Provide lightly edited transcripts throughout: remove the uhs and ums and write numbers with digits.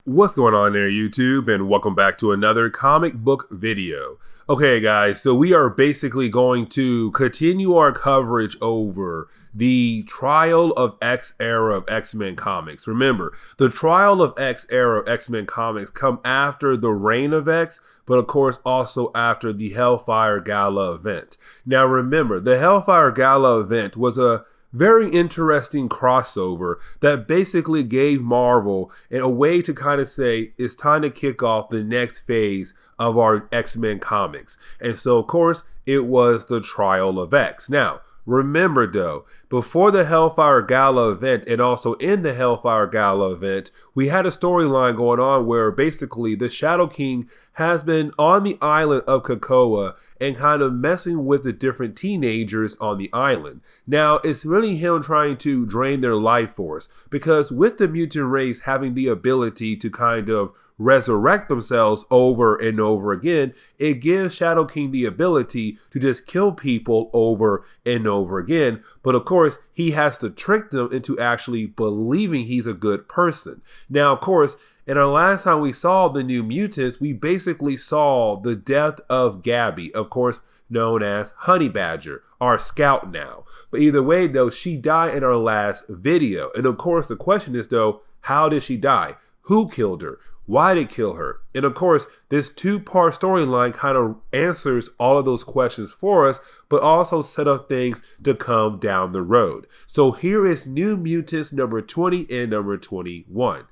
What's going on there, YouTube, and welcome back to another comic book video. Okay, guys, so we are basically going to continue our coverage over the Trial of X era of X-Men comics. Remember, the Trial of X era of X-Men comics come after the Reign of X, but of course also after the Hellfire Gala Event. Now remember, the Hellfire Gala Event was a very interesting crossover that basically gave Marvel a way to kind of say it's time to kick off the next phase of our X-Men comics. And so, of course, it was the Trial of X. Now, remember though, before the Hellfire Gala event and also in the Hellfire Gala event, we had a storyline going on where basically the Shadow King has been on the island of COPPA and kind of messing with the different teenagers on the island. Now, it's really him trying to drain their life force because with the mutant race having the ability to kind of resurrect themselves over and over again, it gives Shadow King the ability to just kill people over and over again. But of course, he has to trick them into actually believing he's a good person. Now, of course, in our last time we saw the New Mutants, we basically saw the death of Gabby, of course, known as Honey Badger, our scout now. But either way, though, she died in our last video. And of course, the question is, though, how did she die? Who killed her? Why did it kill her? And of course, this two-part storyline kind of answers all of those questions for us, but also set up things to come down the road. So here is New Mutants number 20 and number 21.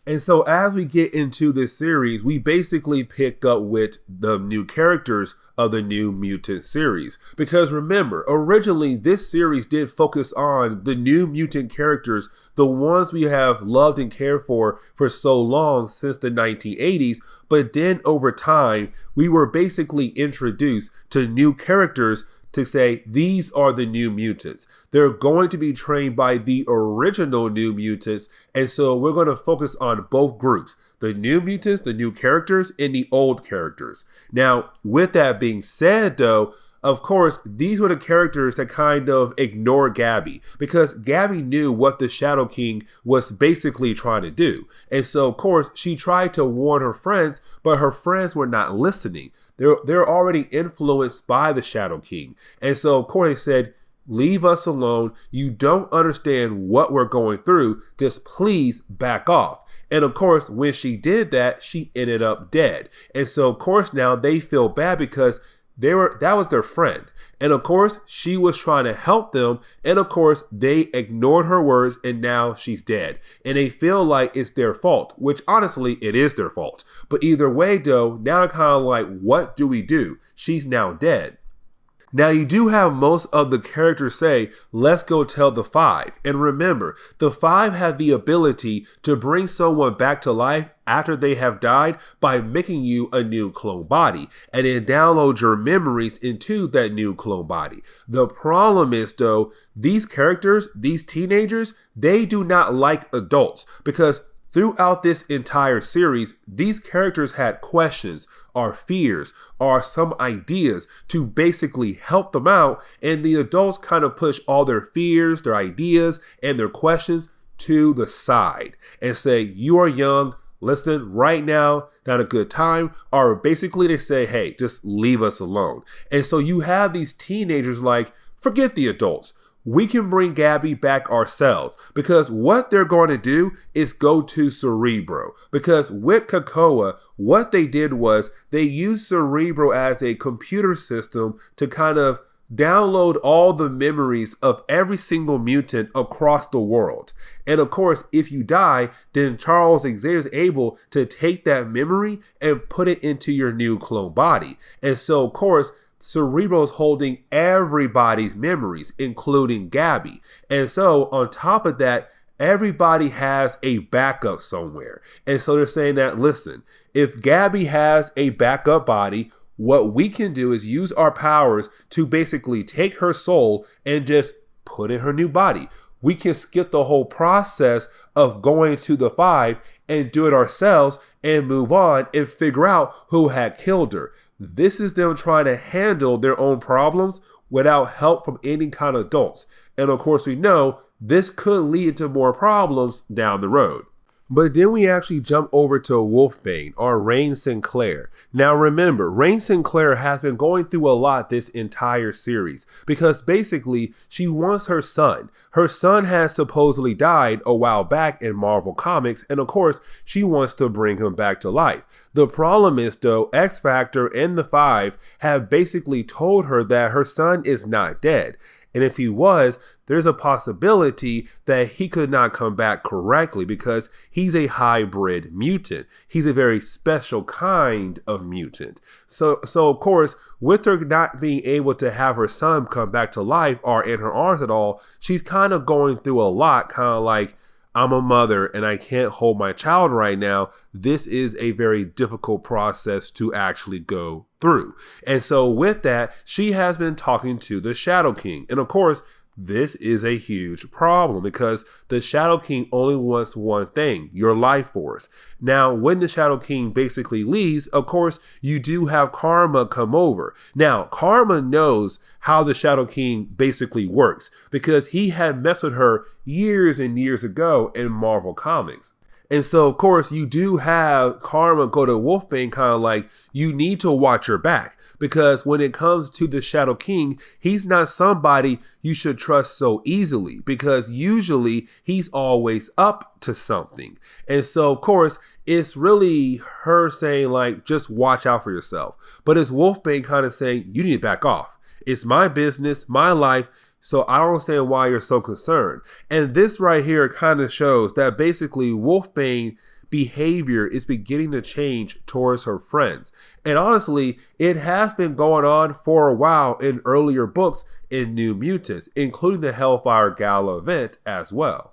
And so as we get into this series, we basically pick up with the new characters of the New Mutant series. Because remember, originally this series did focus on the New Mutant characters, the ones we have loved and cared for so long since the 1980s. But then over time, we were basically introduced to new characters to say these are the New Mutants. They're going to be trained by the original New Mutants, and so we're going to focus on both groups, the New Mutants, the new characters, and the old characters. Now, with that being said, though, of course, these were the characters that kind of ignored Gabby because Gabby knew what the Shadow King was basically trying to do. And so, of course, she tried to warn her friends, but her friends were not listening. They're already influenced by the Shadow King. And so, of course, they said, leave us alone. You don't understand what we're going through. Just please back off. And of course, when she did that, she ended up dead. And so, of course, now they feel bad because that was their friend. And of course, she was trying to help them. And of course, they ignored her words and now she's dead. And they feel like it's their fault, which honestly, it is their fault. But either way, though, now they're kind of like, what do we do? She's now dead. Now, you do have most of the characters say, let's go tell the Five. And remember, the Five have the ability to bring someone back to life after they have died by making you a new clone body and then download your memories into that new clone body. The problem is, though, these characters, these teenagers, they do not like adults because throughout this entire series, these characters had questions or fears or some ideas to basically help them out, and the adults kind of push all their fears, their ideas, and their questions to the side and say, you are young, listen, right now, not a good time, or basically they say, hey, just leave us alone. And so you have these teenagers like, forget the adults. We can bring Gabby back ourselves because what they're going to do is go to Cerebro because with COPPA, what they did was they used Cerebro as a computer system to kind of download all the memories of every single mutant across the world. And of course, if you die, then Charles Xavier is able to take that memory and put it into your new clone body. And so, of course, Cerebro's holding everybody's memories, including Gabby. And so on top of that, everybody has a backup somewhere. And so they're saying that, listen, if Gabby has a backup body, what we can do is use our powers to basically take her soul and just put in her new body. We can skip the whole process of going to the Five and do it ourselves and move on and figure out who had killed her. This is them trying to handle their own problems without help from any kind of adults. And of course, we know this could lead to more problems down the road. But then we actually jump over to Wolfsbane, or Rain Sinclair. Now remember, Rain Sinclair has been going through a lot this entire series because basically she wants her son. Her son has supposedly died a while back in Marvel Comics, and of course she wants to bring him back to life. The problem is though, X-Factor and the Five have basically told her that her son is not dead. And if he was, there's a possibility that he could not come back correctly because he's a hybrid mutant. He's a very special kind of mutant. So of course, with her not being able to have her son come back to life or in her arms at all, she's kind of going through a lot, kind of like, I'm a mother and I can't hold my child right now. This is a very difficult process to actually go through. And so with that, she has been talking to the Shadow King. And of course, this is a huge problem because the Shadow King only wants one thing, your life force. Now, when the Shadow King basically leaves, of course, you do have Karma come over. Now, Karma knows how the Shadow King basically works because he had messed with her years and years ago in Marvel Comics. And so, of course, you do have Karma go to Wolfsbane kind of like, you need to watch your back. Because when it comes to the Shadow King, he's not somebody you should trust so easily. Because usually he's always up to something. And so, of course, it's really her saying like, just watch out for yourself. But it's Wolfsbane kind of saying, you need to back off. It's my business, my life. So I don't understand why you're so concerned. And this right here kind of shows that basically Wolfsbane behavior is beginning to change towards her friends. And honestly, it has been going on for a while in earlier books in New Mutants, including the Hellfire Gala event as well.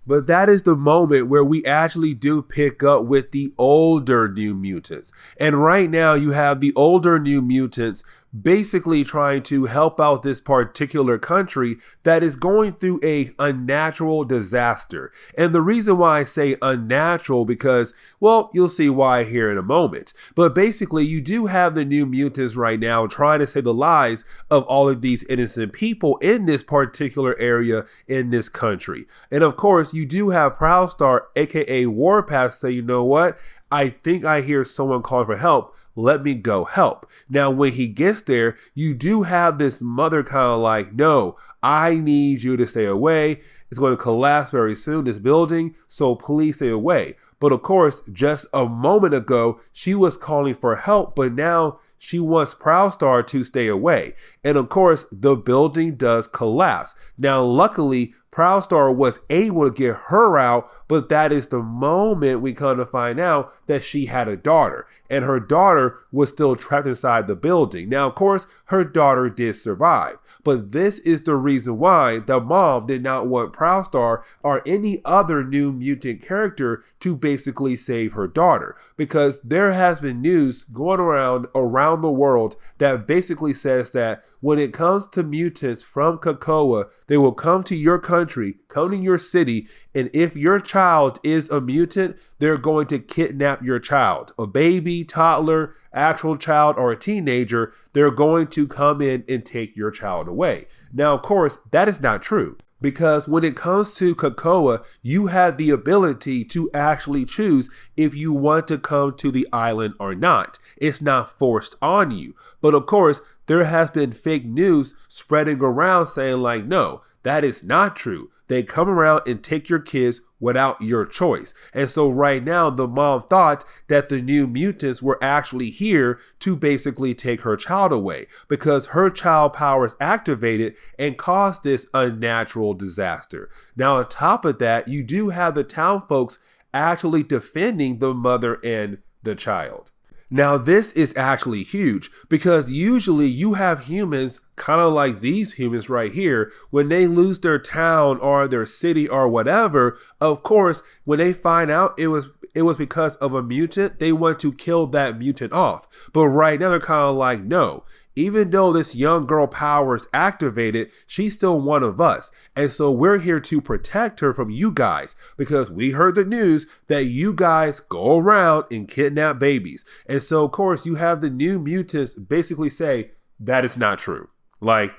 But that is the moment where we actually do pick up with the older New Mutants. And right now you have the older New Mutants basically trying to help out this particular country that is going through a unnatural disaster. And the reason why I say unnatural because, well, you'll see why here in a moment. But basically, you do have the New Mutants right now trying to save the lives of all of these innocent people in this particular area in this country. And of course, you do have Proudstar, aka Warpath, say, you know what? I think I hear someone calling for help. Let me go help. Now, when he gets there, you do have this mother kind of like, no, I need you to stay away. It's going to collapse very soon, this building, so please stay away. But of course, just a moment ago, she was calling for help, but now she wants Proudstar to stay away. And of course, the building does collapse. Now, luckily, Proudstar was able to get her out, but that is the moment we come to find out that she had a daughter, and her daughter was still trapped inside the building. Now, of course, her daughter did survive, but this is the reason why the mom did not want Proudstar or any other New Mutant character to basically save her daughter, because there has been news going around the world that basically says that when it comes to mutants from COPPA, they will come to your country, come to your city, and if your child is a mutant, they're going to kidnap your child. A baby, toddler, actual child, or a teenager, they're going to come in and take your child away. Now, of course, that is not true. Because when it comes to COPPA, you have the ability to actually choose if you want to come to the island or not. It's not forced on you. But of course, there has been fake news spreading around saying like, no, that is not true. They come around and take your kids without your choice. And so right now, the mom thought that the New Mutants were actually here to basically take her child away because her child powers activated and caused this unnatural disaster. Now, on top of that, you do have the town folks actually defending the mother and the child. Now, this is actually huge because usually you have humans kind of like these humans right here. When they lose their town or their city or whatever, of course, when they find out it was because of a mutant, they want to kill that mutant off. But right now they're kind of like, no, even though this young girl power is activated, she's still one of us. And so we're here to protect her from you guys because we heard the news that you guys go around and kidnap babies. And so, of course, you have the New Mutants basically say that is not true. Like,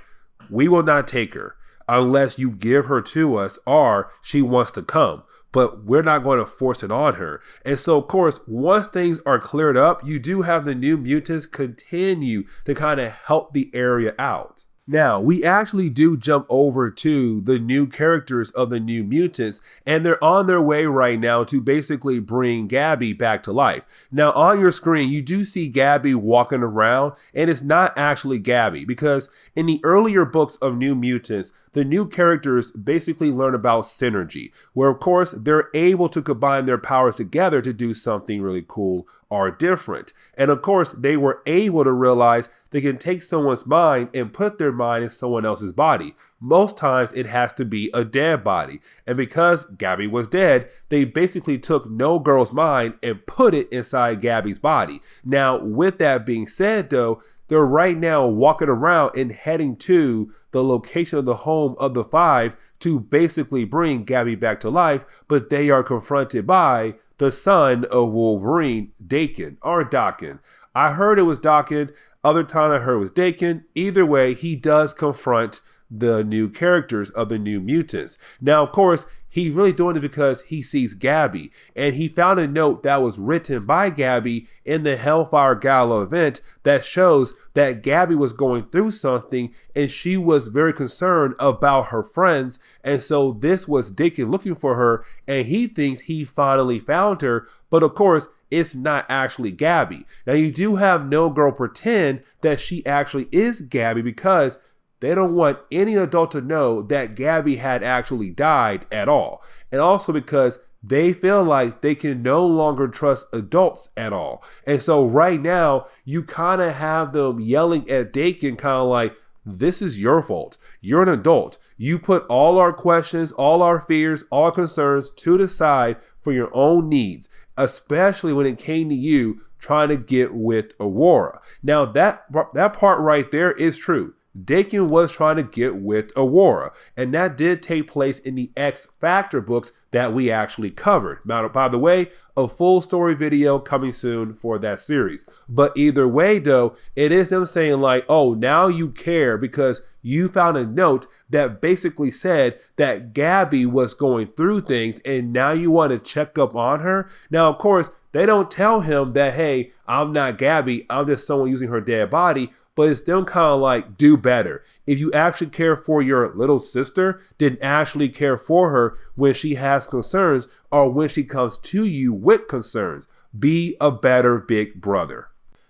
we will not take her unless you give her to us or she wants to come. but we're not going to force it on her. And so, of course, once things are cleared up, you do have the New Mutants continue to kind of help the area out. Now, we actually do jump over to the new characters of the New Mutants, and they're on their way right now to basically bring Gabby back to life. Now, on your screen, you do see Gabby walking around, and it's not actually Gabby, because in the earlier books of New Mutants, the new characters basically learn about synergy, where of course they're able to combine their powers together to do something really cool or different. And of course, they were able to realize they can take someone's mind and put their mind in someone else's body. Most times it has to be a dead body. And because Gabby was dead, they basically took No Girl's mind and put it inside Gabby's body. Now, with that being said though, they're right now walking around and heading to the location of the home of the Five to basically bring Gabby back to life, but they are confronted by the son of Wolverine, Daken, or Daken. I heard it was Daken, other time I heard it was Daken. Either way, he does confront the new characters of the New Mutants. Now, of course, he's really doing it because he sees Gabby, and he found a note that was written by Gabby in the Hellfire Gala event that shows that Gabby was going through something and she was very concerned about her friends. And so this was Daken looking for her, and he thinks he finally found her, but of course, it's not actually Gabby. Now, you do have No Girl pretend that she actually is Gabby because they don't want any adult to know that Gabby had actually died at all. And also because they feel like they can no longer trust adults at all. And so right now, you kind of have them yelling at Daken kind of like, this is your fault. You're an adult. You put all our questions, all our fears, all our concerns to the side for your own needs, especially when it came to you trying to get with Aurora. Now, that part right there is true. Daken was trying to get with Aurora, and that did take place in the X Factor books that we actually covered. Now, by the way, a full story video coming soon for that series. But either way, though, it is them saying like, oh, now you care because you found a note that basically said that Gabby was going through things, and now you want to check up on her. Now, of course, they don't tell him that, hey, I'm not Gabby, I'm just someone using her dead body. But it's them kind of like, do better. If you actually care for your little sister, then actually care for her when she has concerns or when she comes to you with concerns. Be a better big brother.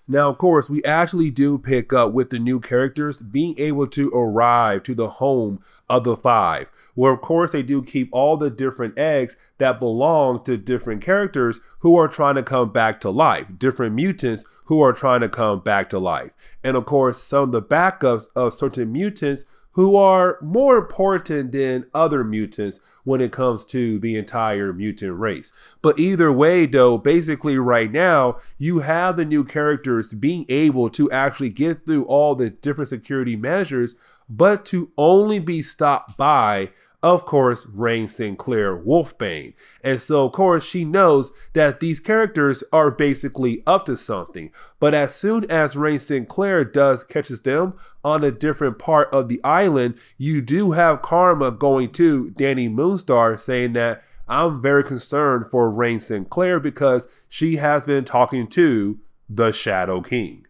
Now, of course, we actually do pick up with the new characters being able to arrive to the home of the Five, where of course they do keep all the different eggs that belong to different characters who are trying to come back to life, different mutants who are trying to come back to life. And of course, some of the backups of certain mutants who are more important than other mutants when it comes to the entire mutant race. But either way, though, basically right now, you have the new characters being able to actually get through all the different security measures, but to only be stopped by, of course, Rain Sinclair Wolfsbane. And so, of course, she knows that these characters are basically up to something. But as soon as Rain Sinclair catches them on a different part of the island, you do have Karma going to Danny Moonstar saying that I'm very concerned for Rain Sinclair because she has been talking to the Shadow King.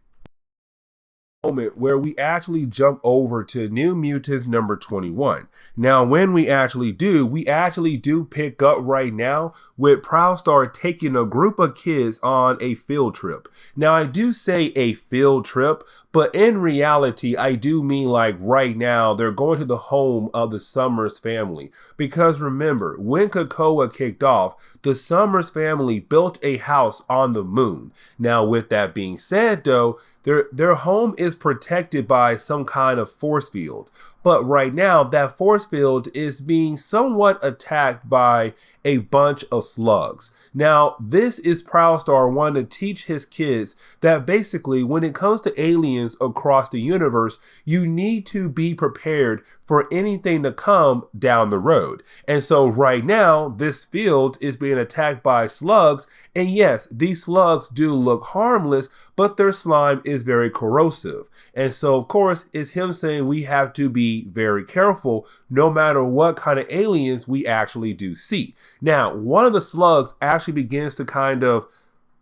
Moment where we actually jump over to New Mutants number 21. Now, when we actually do pick up right now with Proudstar taking a group of kids on a field trip. Now, I do say a field trip, but in reality, I do mean like right now, they're going to the home of the Summers family. Because remember, when COPPA kicked off, the Summers family built a house on the moon. Now, with that being said, though, their home is protected by some kind of force field. But right now, that force field is being somewhat attacked by a bunch of slugs. Now, this is Proudstar wanting to teach his kids that basically when it comes to aliens across the universe, you need to be prepared for anything to come down the road. And so right now, this field is being attacked by slugs. And yes, these slugs do look harmless, but their slime is very corrosive. And so, of course, it's him saying we have to be be very careful no matter what kind of aliens we actually do see. Now, one of the slugs actually begins to kind of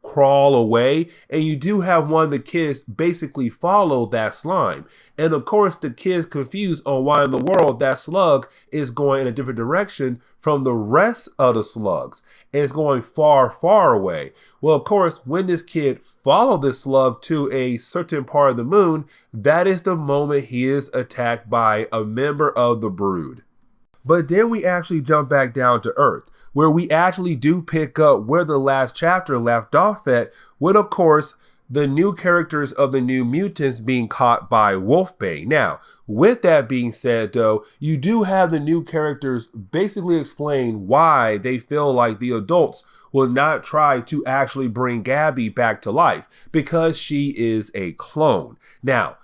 crawl away, and you do have one of the kids basically follow that slime. And of course, the kids confused on why in the world that slug is going in a different direction from the rest of the slugs. And it's going far, far away. Well, of course, when this kid followed this slug to a certain part of the moon, that is the moment he is attacked by a member of the brood. But then we actually jump back down to Earth, where we actually do pick up where the last chapter left off at, with, of course, the new characters of the New Mutants being caught by Wolfsbane. Now, with that being said, though, you do have the new characters basically explain why they feel like the adults will not try to actually bring Gabby back to life, because she is a clone. Now,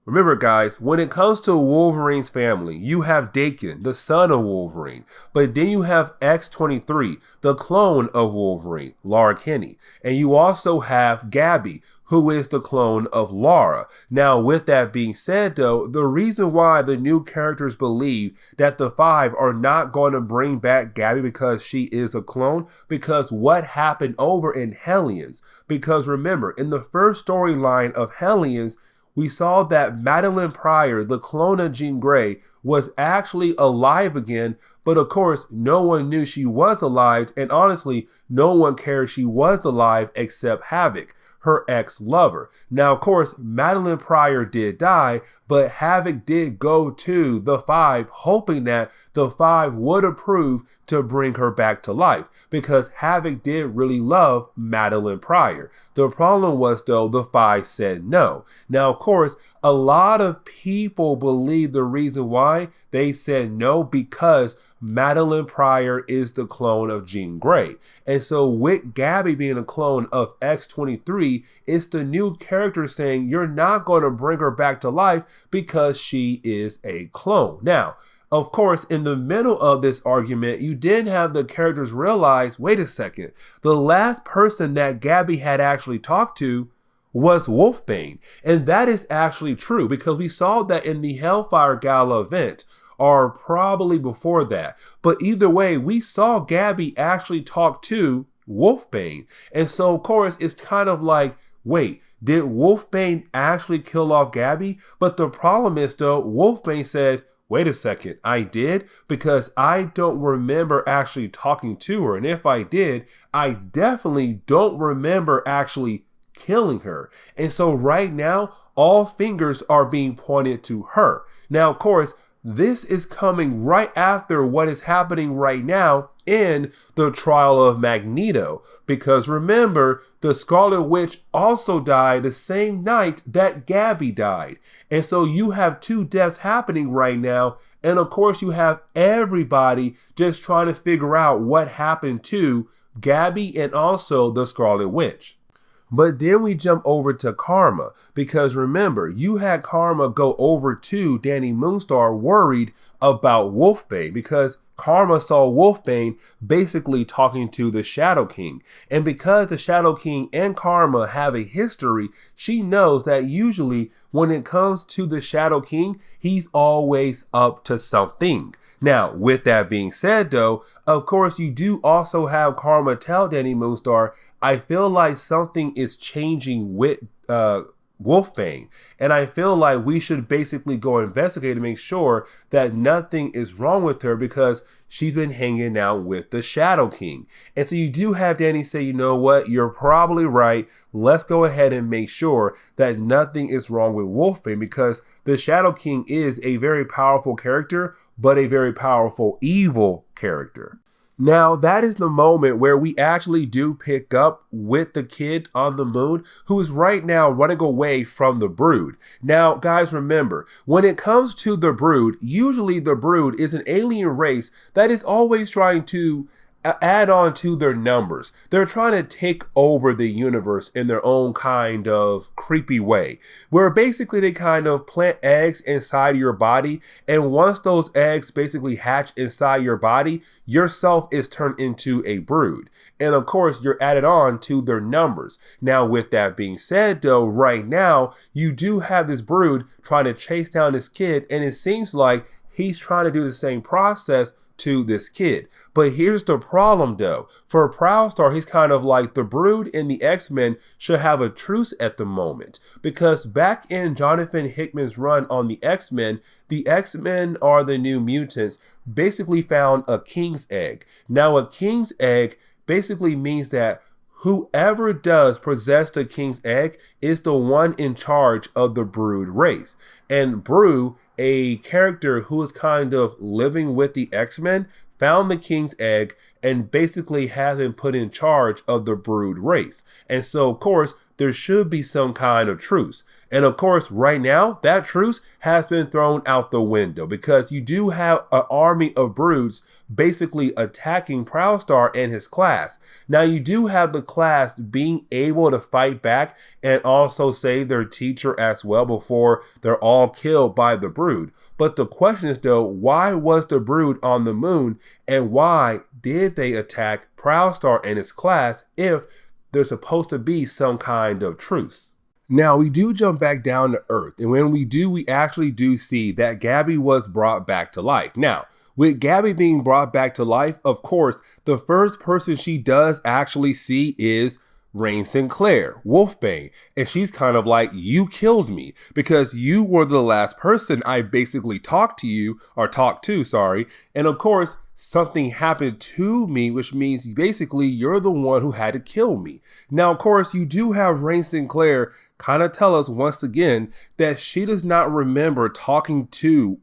remember, guys, when it comes to Wolverine's family, you have Dakin, the son of Wolverine, but then you have X-23, the clone of Wolverine, Lara Kinney, and you also have Gabby, who is the clone of Lara. Now, with that being said, though, the reason why the new characters believe that the Five are not going to bring back Gabby because she is a clone, because what happened over in Hellions. Because remember, in the first storyline of Hellions, we saw that Madeline Pryor, the clone of Jean Grey, was actually alive again, but of course, no one knew she was alive, and honestly, no one cared she was alive except Havoc, her ex-lover. Now, of course, Madeline Pryor did die, but Havoc did go to the Five, hoping that the Five would approve to bring her back to life, because Havoc did really love Madeline Pryor. The problem was, though, the Five said no. Now, of course, a lot of people believe the reason why they said no because Madeline Pryor is the clone of Jean Grey. And so with Gabby being a clone of X-23, it's the new character saying you're not going to bring her back to life because she is a clone. Now, of course, in the middle of this argument, you did have the characters realize, wait a second, the last person that Gabby had actually talked to was Wolfsbane. And that is actually true, because we saw that in the Hellfire Gala event, or probably before that. But either way, we saw Gabby actually talk to Wolfsbane. And so, of course, it's kind of like, wait, did Wolfsbane actually kill off Gabby? But the problem is, though, Wolfsbane said, wait a second, I did? Because I don't remember actually talking to her. And if I did, I definitely don't remember actually killing her. And so right now, all fingers are being pointed to her. Now, of course, this is coming right after what is happening right now in the trial of Magneto. Because remember, the Scarlet Witch also died the same night that Gabby died. And so you have two deaths happening right now. And of course, you have everybody just trying to figure out what happened to Gabby and also the Scarlet Witch. But then we jump over to Karma, because remember, you had Karma go over to Danny Moonstar worried about Wolfsbane, because Karma saw Wolfsbane basically talking to the Shadow King. And because the Shadow King and Karma have a history, she knows that usually when it comes to the Shadow King, he's always up to something. Now, with that being said, though, of course, you do also have Karma tell Danny Moonstar, I feel like something is changing with Wolfsbane, and I feel like we should basically go investigate to make sure that nothing is wrong with her, because she's been hanging out with the Shadow King. And so you do have Danny say, you know what, you're probably right. Let's go ahead and make sure that nothing is wrong with Wolfsbane, because the Shadow King is a very powerful character, but a very powerful evil character. Now, that is the moment where we actually do pick up with the kid on the moon, who is right now running away from the Brood. Now, guys, remember, when it comes to the Brood, usually the Brood is an alien race that is always trying to add on to their numbers. They're trying to take over the universe in their own kind of creepy way, where basically they kind of plant eggs inside your body, and once those eggs basically hatch inside your body, yourself is turned into a brood. And of course, you're added on to their numbers. Now, with that being said, though, right now, you do have this brood trying to chase down this kid, and it seems like he's trying to do the same process to this kid. But here's the problem, though. For Prowlstar, he's kind of like the Brood and the X-Men should have a truce at the moment, because back in Jonathan Hickman's run on the X-Men are the New Mutants, basically found a king's egg. Now, a king's egg basically means that whoever does possess the king's egg is the one in charge of the Brood race. And Brew, a character who is kind of living with the X-Men, found the king's egg and basically has been put in charge of the Brood race. And so, of course, there should be some kind of truce. And of course, right now, that truce has been thrown out the window, because you do have an army of Broods basically attacking Prowlstar and his class. Now, you do have the class being able to fight back and also save their teacher as well before they're all killed by the Brood. But the question is, though, why was the Brood on the moon, and why did they attack Prowlstar and his class if there's supposed to be some kind of truce? Now, we do jump back down to Earth, and when we do, we actually do see that Gabby was brought back to life. Now, with Gabby being brought back to life, of course, the first person she does actually see is Rain Sinclair, Wolfsbane, and she's kind of like, you killed me because you were the last person I basically talked to, sorry, and of course, something happened to me, which means basically you're the one who had to kill me. Now, of course, you do have Rain Sinclair kind of tell us once again that she does not remember talking to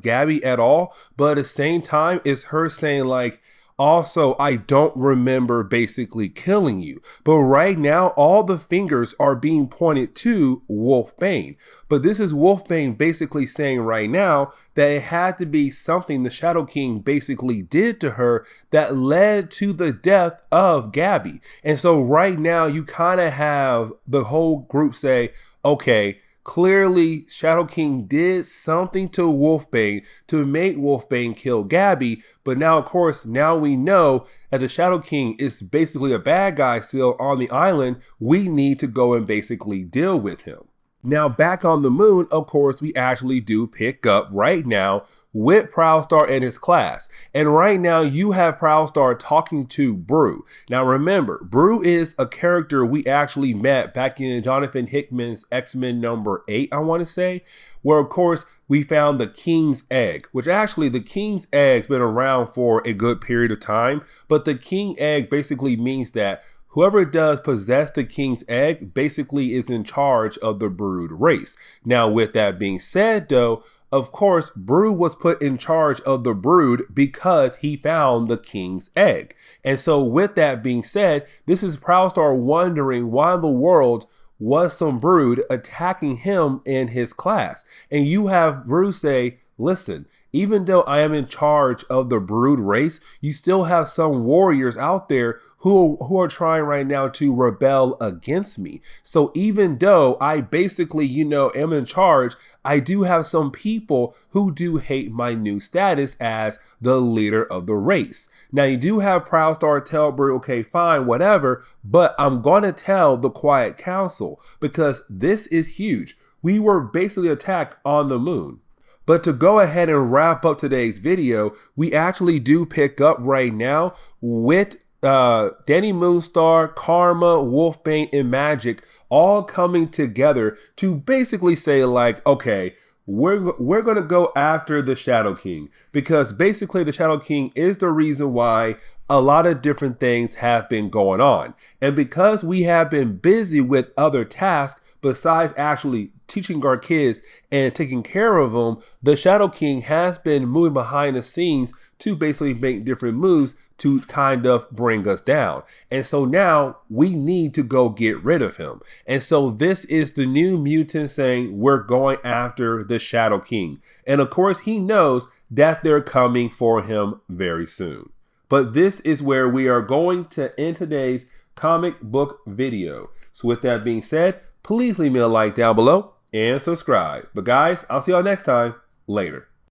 Gabby at all, but at the same time, it's her saying like, also, I don't remember basically killing you. But right now, all the fingers are being pointed to Wolfsbane. But this is Wolfsbane basically saying right now that it had to be something the Shadow King basically did to her that led to the death of Gabby. And so right now, you kind of have the whole group say, okay, clearly, Shadow King did something to Wolfsbane to make Wolfsbane kill Gabby, but now, of course, now we know that the Shadow King is basically a bad guy still on the island. We need to go and basically deal with him. Now, back on the moon, of course, we actually do pick up right now with Prowlstar and his class. And right now, you have Prowlstar talking to Brew. Now, remember, Brew is a character we actually met back in Jonathan Hickman's X-Men number 8, I want to say, where, of course, we found the King's Egg, which actually the King's Egg's been around for a good period of time. But the King Egg basically means that whoever does possess the King's Egg basically is in charge of the Brood race. Now, with that being said, though, of course, Brew was put in charge of the Brood because he found the King's Egg. And so with that being said, this is Prowlstar wondering why in the world was some Brood attacking him and his class. And you have Brew say, listen, even though I am in charge of the Brood race, you still have some warriors out there who are trying right now to rebel against me. So even though I basically, am in charge, I do have some people who do hate my new status as the leader of the race. Now, you do have Prowlstar tell Brew, okay, fine, whatever, but I'm going to tell the Quiet Council because this is huge. We were basically attacked on the moon. But to go ahead and wrap up today's video, we actually do pick up right now with Danny Moonstar, Karma, Wolfsbane, and Magic all coming together to basically say like, okay, we're going to go after the Shadow King, because basically the Shadow King is the reason why a lot of different things have been going on. And because we have been busy with other tasks besides actually teaching our kids and taking care of them, the Shadow King has been moving behind the scenes to basically make different moves to kind of bring us down. And so now we need to go get rid of him. And so this is the New Mutant saying we're going after the Shadow King. And of course, he knows that they're coming for him very soon. But this is where we are going to end today's comic book video. So with that being said, please leave me a like down below and subscribe. But guys, I'll see y'all next time. Later.